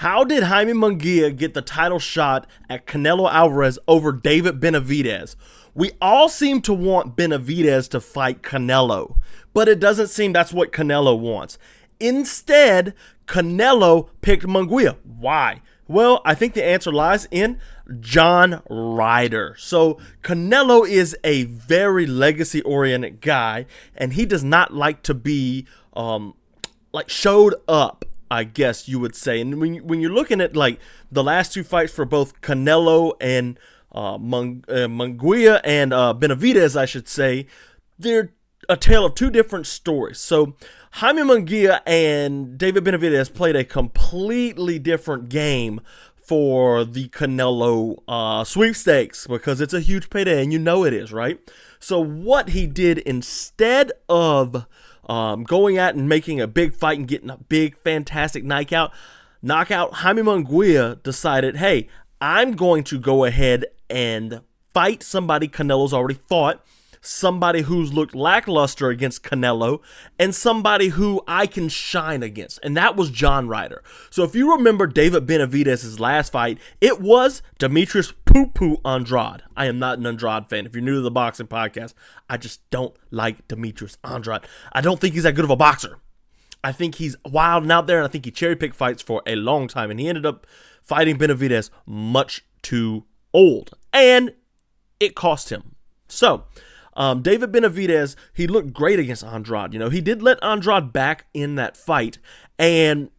How did Jaime Munguia get the title shot at Canelo Alvarez over David Benavidez? We all seem to want Benavidez to fight Canelo, but it doesn't seem that's what Canelo wants. Instead, Canelo picked Munguia. Why? Well, I think the answer lies in John Ryder. So Canelo is a very legacy-oriented guy, and he does not like to be showed up, I guess you would say. And when you're looking at like the last two fights for both Canelo and Munguia and Benavidez, I should say, they're a tale of two different stories. So Jaime Munguia and David Benavidez played a completely different game for the Canelo sweepstakes because it's a huge payday, and you know it is, right? So what he did instead of going out and making a big fight and getting a big, fantastic knockout, Jaime Munguia decided, hey, I'm going to go ahead and fight somebody Canelo's already fought, somebody who's looked lackluster against Canelo, and somebody who I can shine against. And that was John Ryder. So if you remember David Benavidez's last fight, it was Demetrius Poo-Poo Andrade. I am not an Andrade fan. If you're new to the boxing podcast, I just don't like Demetrius Andrade. I don't think he's that good of a boxer. I think he's wild and out there, and I think he cherry-picked fights for a long time, and he ended up fighting Benavidez much too old, and it cost him. So David Benavidez, he looked great against Andrade. You know, he did let Andrade back in that fight, and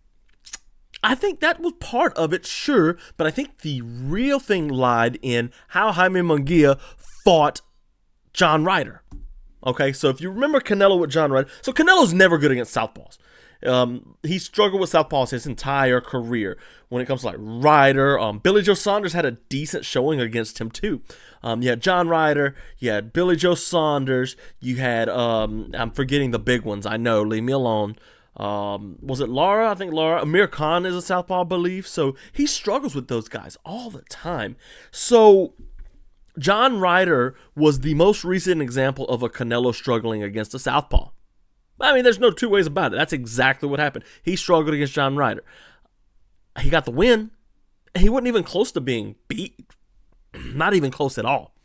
I think that was part of it, sure, but I think the real thing lied in how Jaime Munguia fought John Ryder. Okay, so if you remember Canelo with John Ryder, so Canelo's never good against southpaws. He struggled with southpaws his entire career when it comes to like Ryder. Billy Joe Saunders had a decent showing against him too. You had John Ryder, you had Billy Joe Saunders, you had, I'm forgetting the big ones, I know, leave me alone. Was it Lara? I think Lara. Amir Khan is a southpaw, I believe. So he struggles with those guys all the time. So John Ryder was the most recent example of a Canelo struggling against a southpaw. I mean, there's no two ways about it. That's exactly what happened. He struggled against John Ryder. He got the win. He wasn't even close to being beat. Not even close at all.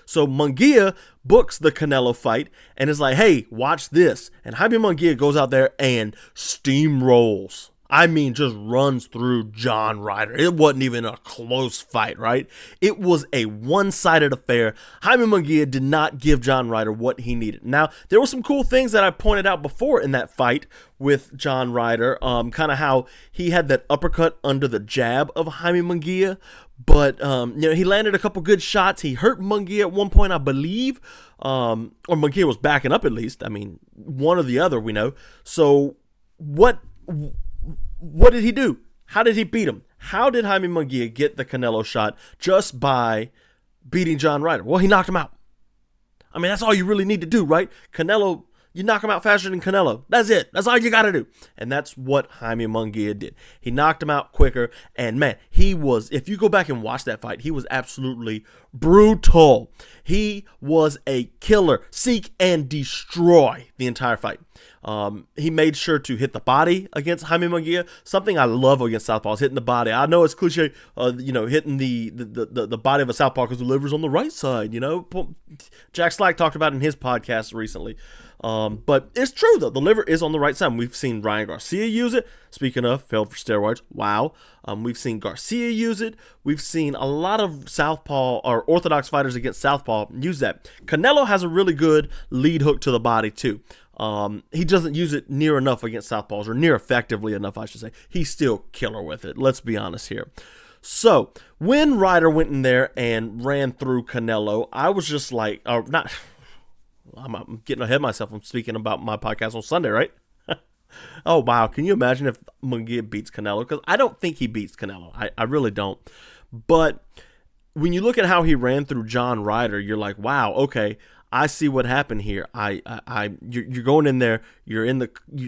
So Munguia books the Canelo fight and is like, hey, watch this. And Jaime Munguia goes out there and steamrolls. I mean, just runs through John Ryder. It wasn't even a close fight, right? It was a one-sided affair. Jaime Munguia did not give John Ryder what he needed. Now, there were some cool things that I pointed out before in that fight with John Ryder, kind of how he had that uppercut under the jab of Jaime Munguia, but he landed a couple good shots. He hurt Munguia at one point, I believe, or Munguia was backing up at least. I mean, one or the other, we know. So what did he do? How did he beat him? How did Jaime Munguia get the Canelo shot just by beating John Ryder? Well, he knocked him out. I mean, that's all you really need to do, right? Canelo, you knock him out faster than Canelo. That's it. That's all you got to do. And that's what Jaime Munguia did. He knocked him out quicker. And man, he was, if you go back and watch that fight, he was absolutely brutal. He was a killer. Seek and destroy the entire fight. He made sure to hit the body against Jaime Munguia. Something I love against southpaws, hitting the body. I know it's cliche, hitting the body of a southpaw because the liver's on the right side. Jack Slack talked about it in his podcast recently. But it's true though. The liver is on the right side. We've seen Ryan Garcia use it. Speaking of, failed for steroids. Wow. We've seen Garcia use it. We've seen a lot of southpaw or orthodox fighters against southpaw use that. Canelo has a really good lead hook to the body too. He doesn't use it near enough against southpaws, or near effectively enough, I should say. He's still killer with it. Let's be honest here. So when Ryder went in there and ran through Canelo, I was just like, I'm getting ahead of myself. I'm speaking about my podcast on Sunday, right? Oh, wow. Can you imagine if Munguia beats Canelo? Because I don't think he beats Canelo. I really don't. But when you look at how he ran through John Ryder, you're like, wow, okay, I see what happened here. You're going in there, you're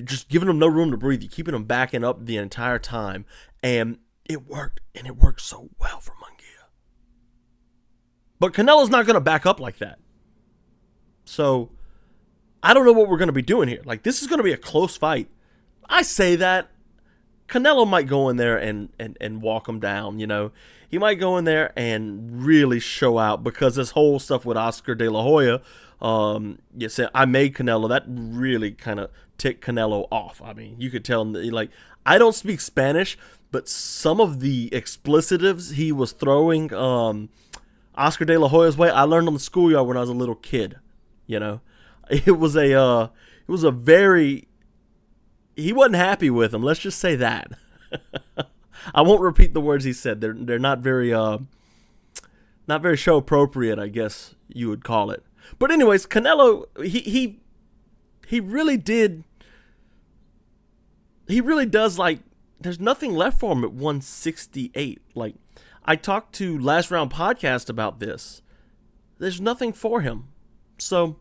just giving him no room to breathe. You're keeping him backing up the entire time. And it worked. And it worked so well for Munguia. But Canelo's not going to back up like that. So I don't know what we're going to be doing here. Like, this is going to be a close fight. I say that. Canelo might go in there and walk him down, you know. He might go in there and really show out, because this whole stuff with Oscar De La Hoya, you said, I made Canelo, that really kind of ticked Canelo off. I mean, you could tell him that, like, I don't speak Spanish, but some of the explicitives he was throwing Oscar De La Hoya's way, I learned on the schoolyard when I was a little kid, you know. It was a very, he wasn't happy with him, let's just say that. I won't repeat the words he said. They're not very show appropriate, I guess you would call it. But anyways, Canelo, he really did. He really does, like, there's nothing left for him at 168. Like, I talked to Last Round Podcast about this. There's nothing for him. So,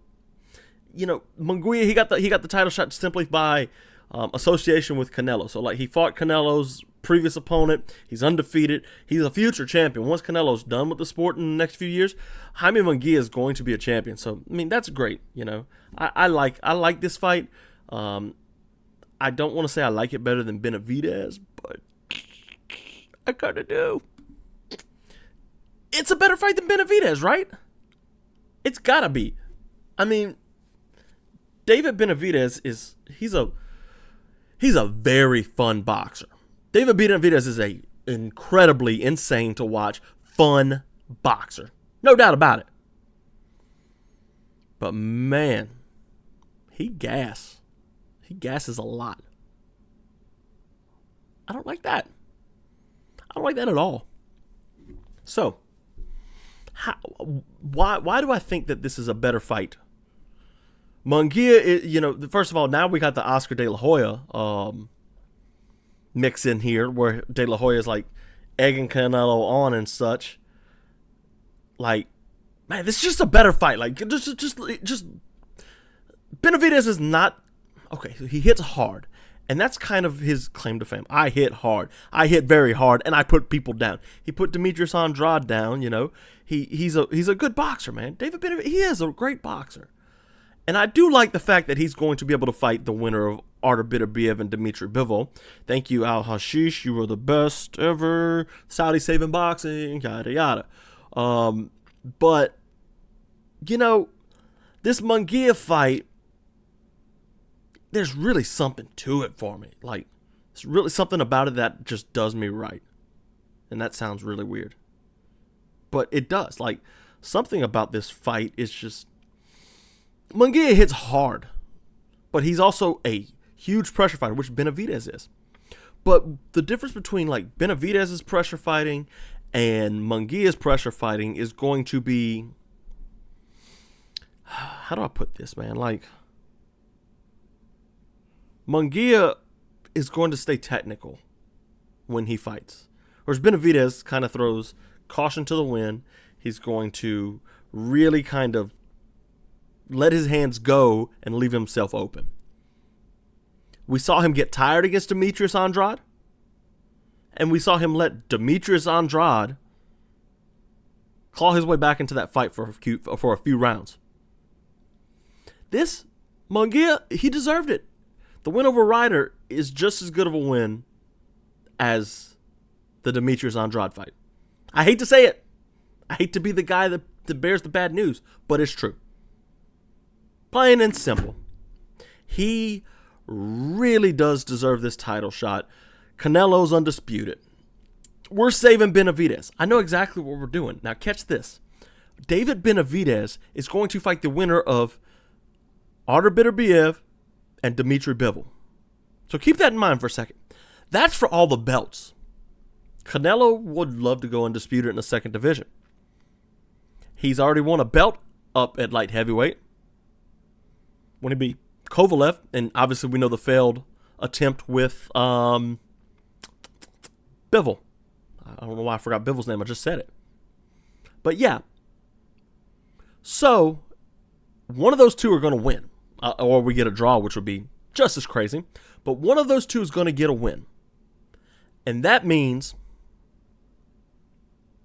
you know, Munguia, he got the title shot simply by association with Canelo. So, like, he fought Canelo's previous opponent. He's undefeated. He's a future champion. Once Canelo's done with the sport in the next few years, Jaime Munguia is going to be a champion. So, I mean, that's great. You know, I like this fight. I don't want to say I like it better than Benavidez, but I kind of do. It's a better fight than Benavidez, right? It's gotta be. I mean, David Benavidez he's a very fun boxer. David Benavidez is a incredibly insane to watch, fun boxer. No doubt about it. But man, he gasses a lot. I don't like that. I don't like that at all. So, why do I think that this is a better fight? Munguia, you know, first of all, now we got the Oscar De La Hoya mix in here, where De La Hoya is like egging Canelo on and such. Like, man, this is just a better fight. Like, just Benavidez is not okay. So he hits hard, and that's kind of his claim to fame. I hit hard. I hit very hard, and I put people down. He put Demetrius Andrade down. You know, he's a good boxer, man. David Benavidez, he is a great boxer. And I do like the fact that he's going to be able to fight the winner of Artur Beterbiev and Dimitri Bivol. Thank you, Al Hashish. You were the best ever. Saudi saving boxing, yada yada. But, you know, this Munguia fight, there's really something to it for me. Like, it's really something about it that just does me right. And that sounds really weird. But it does. Like, something about this fight is just, Munguia hits hard, but he's also a huge pressure fighter, which Benavidez is. But the difference between, like, Benavidez's pressure fighting and Munguia's pressure fighting is going to be, how do I put this, man? Like, Munguia is going to stay technical when he fights, whereas Benavidez kind of throws caution to the wind. He's going to really kind of let his hands go and leave himself open. We saw him get tired against Demetrius Andrade, and we saw him let Demetrius Andrade claw his way back into that fight for a few rounds. This Munguia, he deserved it. The win over Ryder is just as good of a win as the Demetrius Andrade fight. I hate to say it. I hate to be the guy that bears the bad news, but it's true. Plain and simple. He really does deserve this title shot. Canelo's undisputed. We're saving Benavidez. I know exactly what we're doing. Now catch this. David Benavidez is going to fight the winner of Artur Beterbiev and Dimitri Bivol. So keep that in mind for a second. That's for all the belts. Canelo would love to go undisputed in the second division. He's already won a belt up at light heavyweight when he beat Kovalev, and obviously we know the failed attempt with Bivol. I don't know why I forgot Bivol's name. I just said it. But yeah. So, one of those two are going to win. Or we get a draw, which would be just as crazy. But one of those two is going to get a win. And that means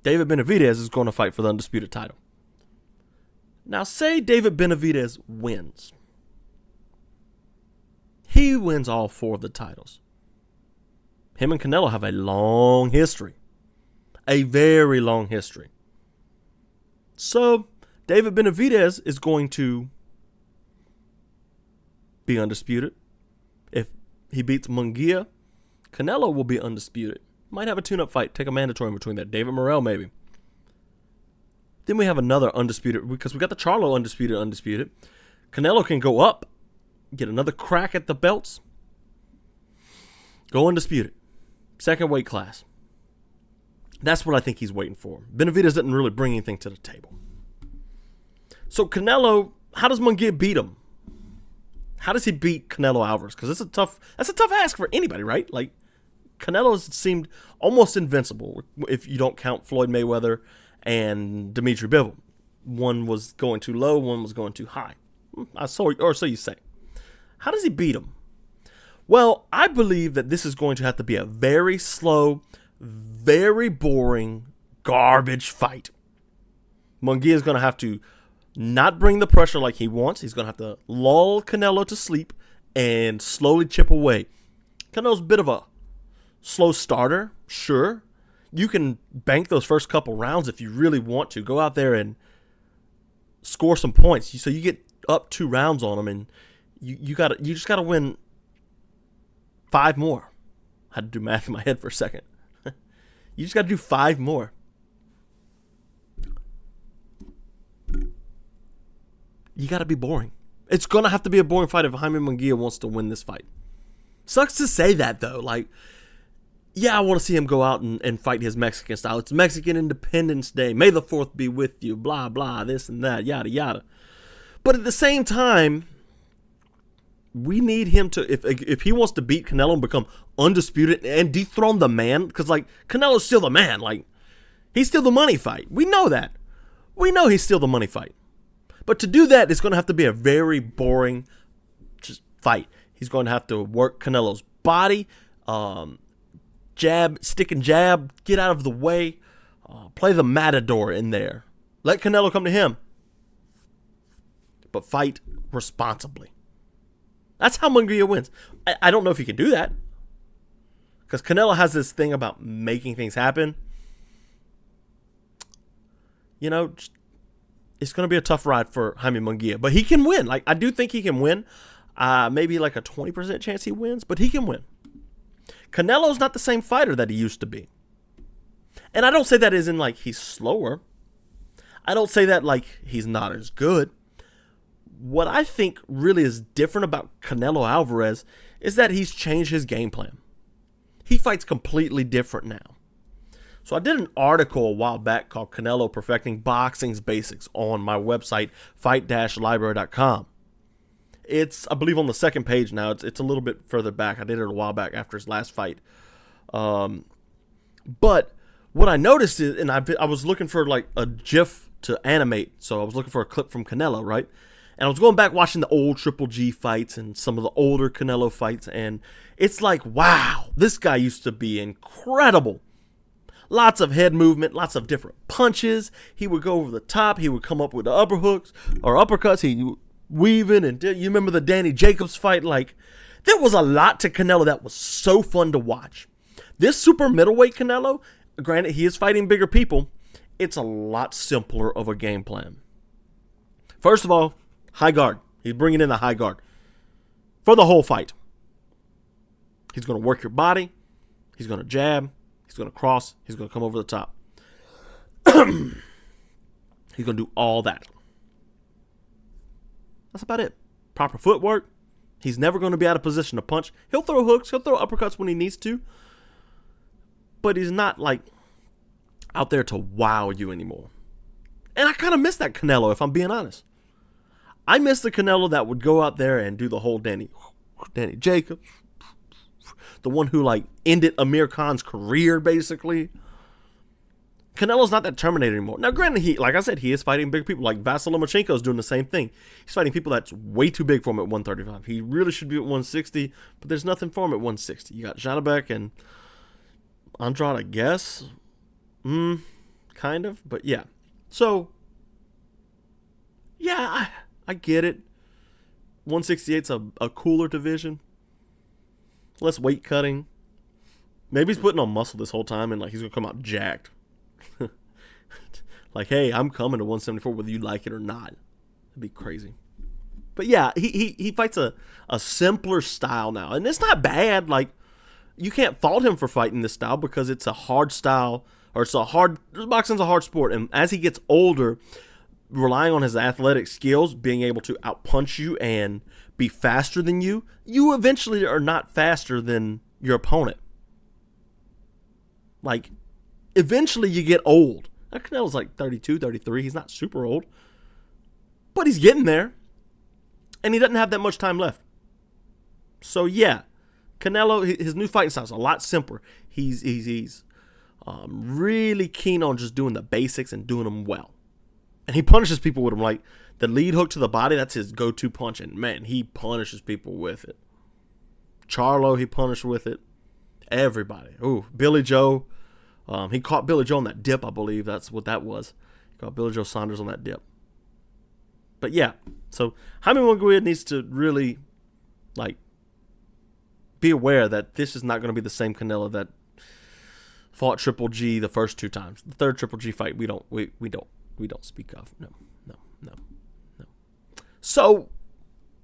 David Benavidez is going to fight for the undisputed title. Now, say David Benavidez wins. He wins all four of the titles. Him and Canelo have a long history. A very long history. So, David Benavidez is going to be undisputed. If he beats Munguia, Canelo will be undisputed. Might have a tune-up fight. Take a mandatory in between that. David Morrell, maybe. Then we have another undisputed, because we got the Charlo undisputed. Canelo can go up, get another crack at the belts, go undisputed. Second weight class. That's what I think he's waiting for. Benavidez didn't really bring anything to the table. So Canelo, how does Munguia beat him? How does he beat Canelo Alvarez? Because that's a tough ask for anybody, right? Like, Canelo seemed almost invincible if you don't count Floyd Mayweather and Demetrius Bivol. One was going too low, one was going too high. So you say. How does he beat him? Well, I believe that this is going to have to be a very slow, very boring, garbage fight. Munguia is going to have to not bring the pressure like he wants. He's going to have to lull Canelo to sleep and slowly chip away. Canelo's a bit of a slow starter, sure. You can bank those first couple rounds if you really want to. Go out there and score some points. So you get up 2 rounds on him, and you just gotta win 5 more. I had to do math in my head for a second. You just gotta do 5 more. You gotta be boring. It's gonna have to be a boring fight if Jaime Munguia wants to win this fight. Sucks to say that though. Like, yeah, I want to see him go out and fight his Mexican style. It's Mexican Independence Day. May the 4th be with you. Blah, blah, this and that, yada, yada. But at the same time, we need him to, if he wants to beat Canelo and become undisputed and dethrone the man, because, like, Canelo's still the man. Like, he's still the money fight. We know that. We know he's still the money fight. But to do that, it's going to have to be a very boring just fight. He's going to have to work Canelo's body, jab, stick and jab, get out of the way, play the matador in there. Let Canelo come to him. But fight responsibly. That's how Munguia wins. I don't know if he can do that. Because Canelo has this thing about making things happen. You know, it's going to be a tough ride for Jaime Munguia. But he can win. Like, I do think he can win. Maybe like a 20% chance he wins. But he can win. Canelo's not the same fighter that he used to be. And I don't say that as in like he's slower. I don't say that like he's not as good. What I think really is different about Canelo Alvarez is that he's changed his game plan. He fights completely different now. So I did an article a while back called Canelo Perfecting Boxing's Basics on my website, fight-library.com. It's, I believe, on the second page now. It's a little bit further back. I did it a while back after his last fight. But what I noticed is, and I was looking for like a GIF to animate. So I was looking for a clip from Canelo, right? And I was going back watching the old Triple G fights and some of the older Canelo fights. And it's like, wow, this guy used to be incredible. Lots of head movement, lots of different punches. He would go over the top. He would come up with the upperhooks or uppercuts. He weaving, and you remember the Danny Jacobs fight? Like, there was a lot to Canelo that was so fun to watch. This super middleweight Canelo, granted he is fighting bigger people, it's a lot simpler of a game plan. First of all, high guard. He's bringing in the high guard for the whole fight. He's going to work your body. He's going to jab. He's going to cross. He's going to come over the top. He's going to do all that. That's about it. Proper footwork. He's never going to be out of position to punch. He'll throw hooks. He'll throw uppercuts when he needs to. But he's not like out there to wow you anymore. And I kind of miss that Canelo, if I'm being honest. I miss the Canelo that would go out there and do the whole Danny Jacobs. The one who like ended Amir Khan's career, basically. Canelo's not that Terminator anymore. Now, granted, like I said, he is fighting big people. Like Vasyl Lomachenko is doing the same thing. He's fighting people that's way too big for him at 135. He really should be at 160, but there's nothing for him at 160. You got Janabek and Andrade, I guess. Kind of, but yeah. So, yeah, I get it. 168's a cooler division. Less weight cutting. Maybe he's putting on muscle this whole time and like he's gonna come out jacked. Like, hey, I'm coming to 174 whether you like it or not. That'd be crazy. But yeah, he fights a simpler style now, and it's not bad. Like, you can't fault him for fighting this style because it's a hard style, or boxing's a hard sport, and as he gets older, relying on his athletic skills, being able to outpunch you and be faster than you, you eventually are not faster than your opponent. Like, eventually you get old. Now, Canelo's like 32, 33. He's not super old. But he's getting there. And he doesn't have that much time left. So, yeah. Canelo, his new fighting style is a lot simpler. He's really keen on just doing the basics and doing them well. And he punishes people with them. Like, the lead hook to the body, that's his go-to punch. And, man, he punishes people with it. Charlo, he punished with it. Everybody. Ooh, Billy Joe. He caught Billy Joe on that dip, I believe. That's what that was. He caught Billy Joe Saunders on that dip. But yeah, so Jaime Munguia needs to really, like, be aware that this is not going to be the same Canelo that fought Triple G the first two times. The third Triple G fight, we don't speak of. No. So,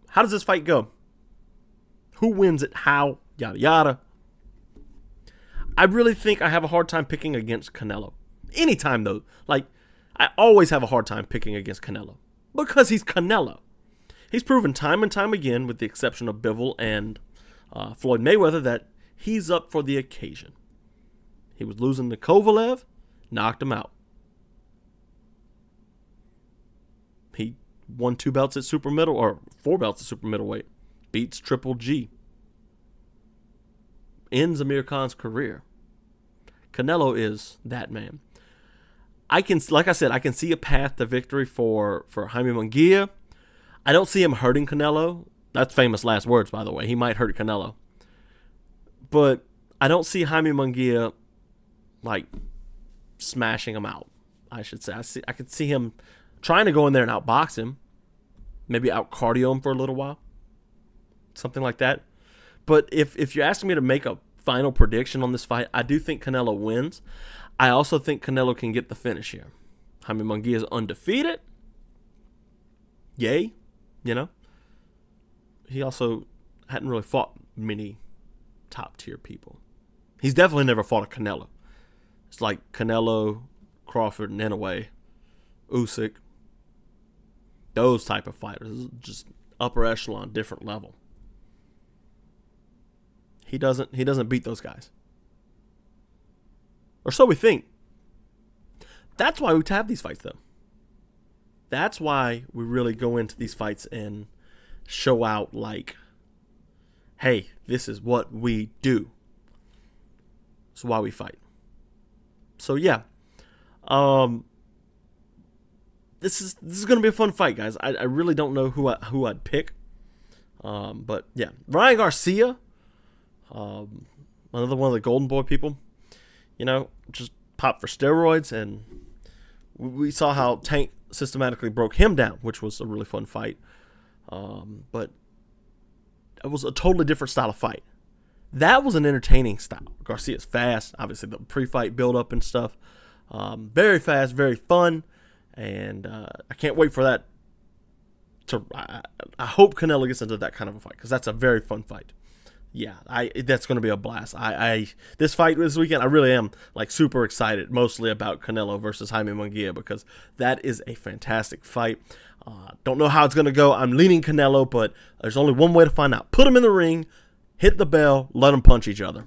how does this fight go? Who wins it? How? Yada yada. I really think I have a hard time picking against Canelo. Anytime, though. Like, I always have a hard time picking against Canelo. Because he's Canelo. He's proven time and time again, with the exception of Bivol and Floyd Mayweather, that he's up for the occasion. He was losing to Kovalev, knocked him out. He won 2 belts at super middle, or 4 belts at super middleweight. Beats Triple G. Ends Amir Khan's career. Canelo is that man. Like I said, I can see a path to victory for Jaime Munguia. I don't see him hurting Canelo. That's famous last words, by the way. He might hurt Canelo. But I don't see Jaime Munguia, like, smashing him out, I should say. I could see him trying to go in there and outbox him. Maybe out-cardio him for a little while. Something like that. But if you're asking me to make a final prediction on this fight, I do think Canelo wins. I also think Canelo can get the finish here. Jaime Munguia is undefeated. Yay. You know. He also hadn't really fought many top-tier people. He's definitely never fought a Canelo. It's like Canelo, Crawford, and Inoue, Usyk. Those type of fighters. Just upper echelon, different level. He doesn't beat those guys. Or so we think. That's why we have these fights, though. That's why we really go into these fights and show out, like, hey, this is what we do. It's why we fight. So yeah, this is going to be a fun fight, guys. I really don't know who I'd pick, but yeah, Ryan Garcia. Another one of the Golden Boy people, you know, just popped for steroids, and we saw how Tank systematically broke him down, which was a really fun fight. But it was a totally different style of fight. That was an entertaining style. Garcia's fast, obviously the pre-fight build-up and stuff. Very fast, very fun, and I can't wait for that. I hope Canelo gets into that kind of a fight, because that's a very fun fight. Yeah, that's going to be a blast. This fight this weekend, I really am like super excited, mostly about Canelo versus Jaime Munguia, because that is a fantastic fight. Don't know how it's going to go. I'm leaning Canelo, but there's only one way to find out. Put them in the ring, hit the bell, let them punch each other.